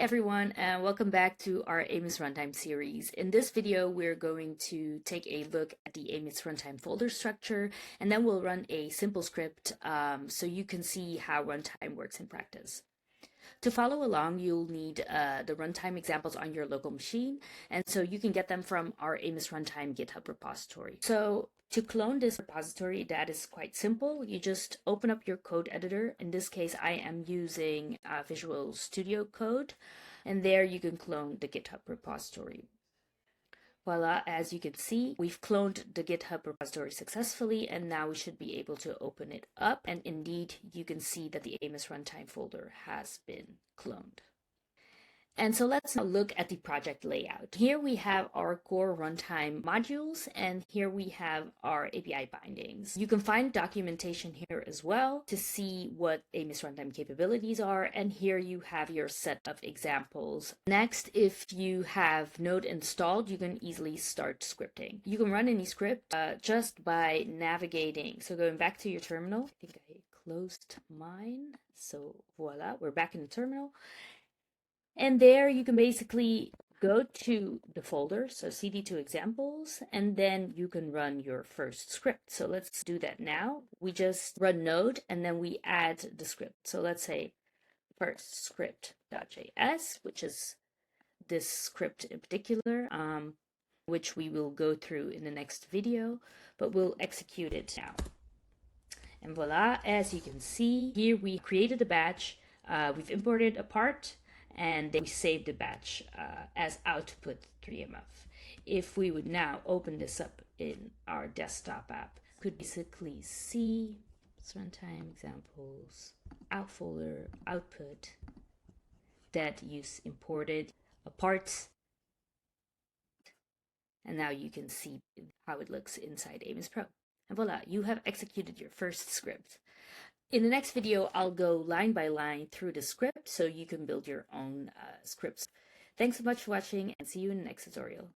everyone, and welcome back to our AMIS Runtime series. In this video, we're going to take a look at the AMIS Runtime folder structure, and then we'll run a simple script so you can see how runtime works in practice. To follow along, you'll need the runtime examples on your local machine, and so you can get them from our AMIS Runtime GitHub repository. So to clone this repository, that is quite simple. You just open up your code editor. In this case, I am using Visual Studio Code, and there you can clone the GitHub repository. Voila, as you can see, we've cloned the GitHub repository successfully, and now we should be able to open it up. And indeed, you can see that the AMIS Runtime folder has been cloned. And so let's now look at the project layout. Here we have our core runtime modules, and here we have our API bindings. You can find documentation here as well to see what AMIS runtime capabilities are, and here you have your set of examples. Next, if you have Node installed, you can easily start scripting. You can run any script just by navigating. So going back to your terminal, I think I closed mine. So voila, we're back in the terminal. And there you can basically go to the folder, so cd to examples, and then you can run your first script. So let's do that now. We just run node and then we add the script. So let's say first script.js, which is this script in particular, which we will go through in the next video, but we'll execute it now. And voila, as you can see, here we created a batch, we've imported a part, and then we save the batch as output 3mf. If we would now open this up in our desktop app, you could basically see runtime examples, out folder, output, that you imported a part, and now you can see how it looks inside AMIS Pro. And voila, you have executed your first script. In the next video, I'll go line by line through the script so you can build your own scripts. Thanks so much for watching, and see you in the next tutorial.